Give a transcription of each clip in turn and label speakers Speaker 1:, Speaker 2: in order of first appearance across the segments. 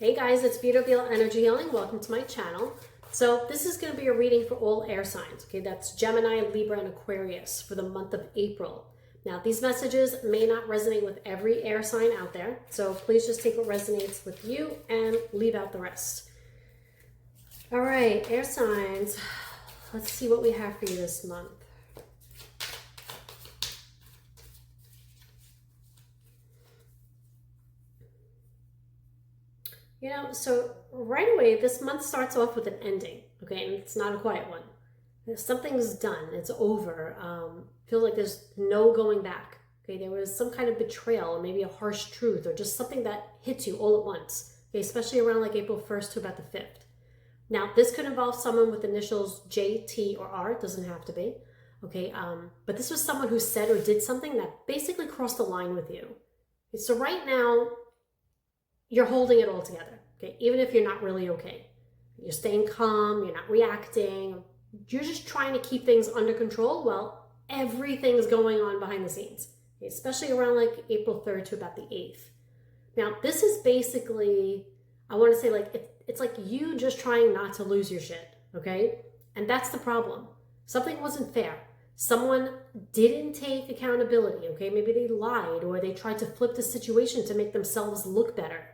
Speaker 1: Hey guys, it's ViLo Energy Healing. Welcome to my channel. So this is going to be a reading for all air signs. Okay, that's Gemini, Libra, and Aquarius for the month of April. Now, these messages may not resonate with every air sign out there, so please just take what resonates with you and leave out the rest. All right, air signs. Let's see what we have for you this month. So right away, this month starts off with an ending, okay? And it's not a quiet one. Something's done. It's over. Feels like there's no going back, okay? There was some kind of betrayal, maybe a harsh truth, or just something that hits you all at once, okay? Especially around like April 1st to about the 5th. Now, this could involve someone with initials J, T, or R. It doesn't have to be, okay? But this was someone who said or did something that basically crossed the line with you. Okay, so right now, you're holding it all together, okay? Even if you're not really okay. You're staying calm, you're not reacting, you're just trying to keep things under control while everything's going on behind the scenes, okay? Especially around like April 3rd to about the 8th. Now, this is basically, I want to say like, it's like you just trying not to lose your shit, okay? And that's the problem. Something wasn't fair. Someone didn't take accountability, okay? Maybe they lied or they tried to flip the situation to make themselves look better.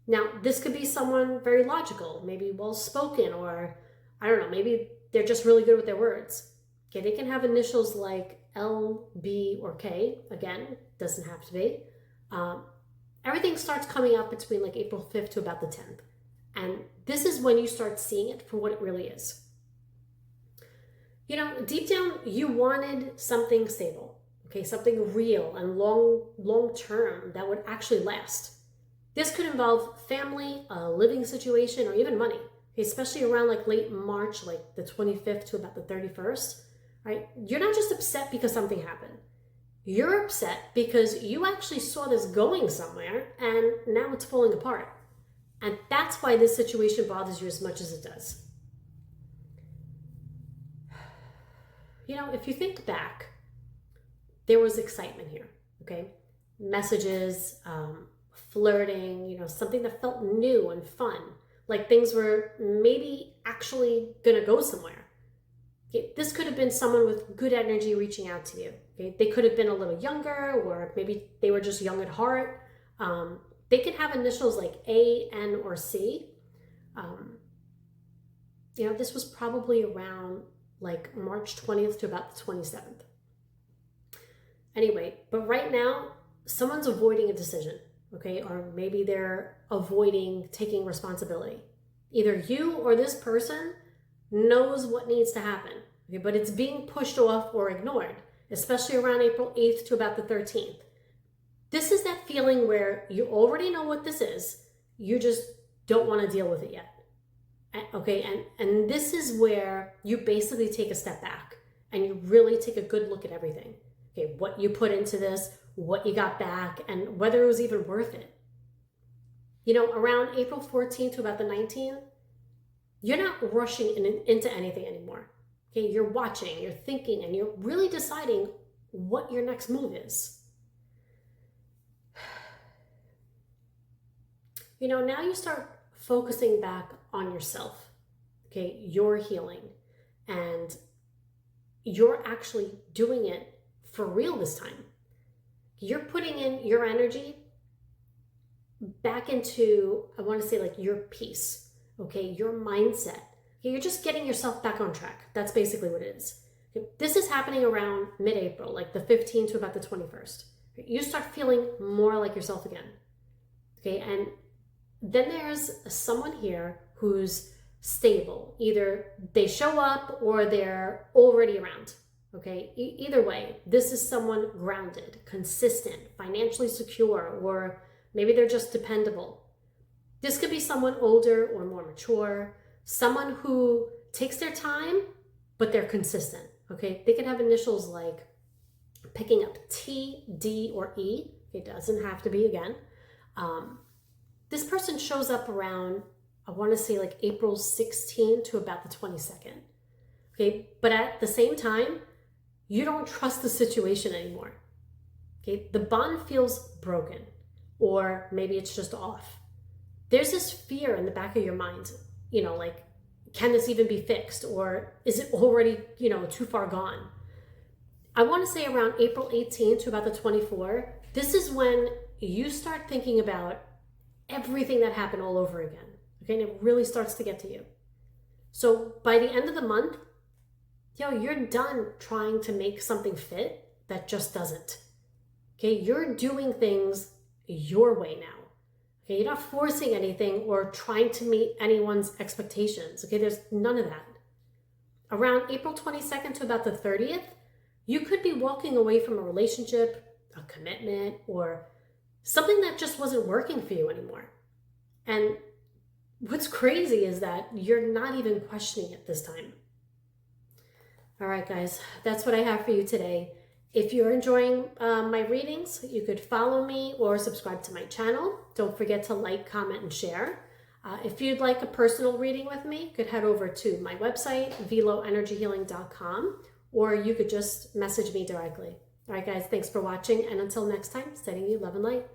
Speaker 1: Now, this could be someone very logical, maybe well-spoken, or I don't know, maybe they're just really good with their words. Okay, they can have initials like L, B, or K. Again, doesn't have to be. Everything starts coming up between like April 5th to about the 10th. And this is when you start seeing it for what it really is. You know, deep down, you wanted something stable, okay? Something real and long-term that would actually last. This could involve family, a living situation, or even money, okay? Especially around like late March, like the 25th to about the 31st, right? You're not just upset because something happened. You're upset because you actually saw this going somewhere and now it's falling apart. And that's why this situation bothers you as much as it does. You know, if you think back, there was excitement here, okay? Messages, flirting, you know, something that felt new and fun, like things were maybe actually gonna go somewhere. Okay? This could have been someone with good energy reaching out to you. Okay? They could have been a little younger, or maybe they were just young at heart. They could have initials like A, N, or C. You know, this was probably around like March 20th to about the 27th. Anyway, but right now, someone's avoiding a decision, okay? Or maybe they're avoiding taking responsibility. Either you or this person knows what needs to happen, okay? But it's being pushed off or ignored, especially around April 8th to about the 13th. This is that feeling where you already know what this is, you just don't want to deal with it yet. Okay, and this is where you basically take a step back and you really take a good look at everything. Okay, what you put into this, what you got back, and whether it was even worth it. You know, around April 14th to about the 19th, you're not rushing into anything anymore. Okay, you're watching, you're thinking, and you're really deciding what your next move is. You know, now you start focusing back on yourself, okay? You're healing, and you're actually doing it for real this time. You're putting in your energy back into, I want to say like your peace, okay? Your mindset. Okay? You're just getting yourself back on track. That's basically what it is. Okay? This is happening around mid-April, like the 15th to about the 21st. You start feeling more like yourself again, okay? And then there's someone here who's stable. Either they show up or they're already around, okay? Either way, this is someone grounded, consistent, financially secure, or maybe they're just dependable. This could be someone older or more mature, someone who takes their time, but they're consistent, okay? They can have initials like picking up T, D, or E. It doesn't have to be again. This person shows up around, I want to say like April 16th to about the 22nd. Okay, but at the same time, you don't trust the situation anymore. Okay, the bond feels broken, or maybe it's just off. there's this fear in the back of your mind, you know, like, can this even be fixed? Or is it already, you know, too far gone? I want to say around April 18th to about the 24th, this is when you start thinking about everything that happened all over again. Okay, and it really starts to get to you. So by the end of the month, you're done trying to make something fit that just doesn't. Okay, you're doing things your way now. Okay, you're not forcing anything or trying to meet anyone's expectations. Okay, there's none of that. Around April 22nd to about the 30th, you could be walking away from a relationship, a commitment, or something that just wasn't working for you anymore. And what's crazy is that you're not even questioning it this time. All right, guys, that's what I have for you today. If you're enjoying my readings, you could follow me or subscribe to my channel. Don't forget to like, comment, and share. If you'd like a personal reading with me, you could head over to my website, ViLoEnergyHealing.com, or you could just message me directly. All right, guys, thanks for watching. And until next time, sending you love and light.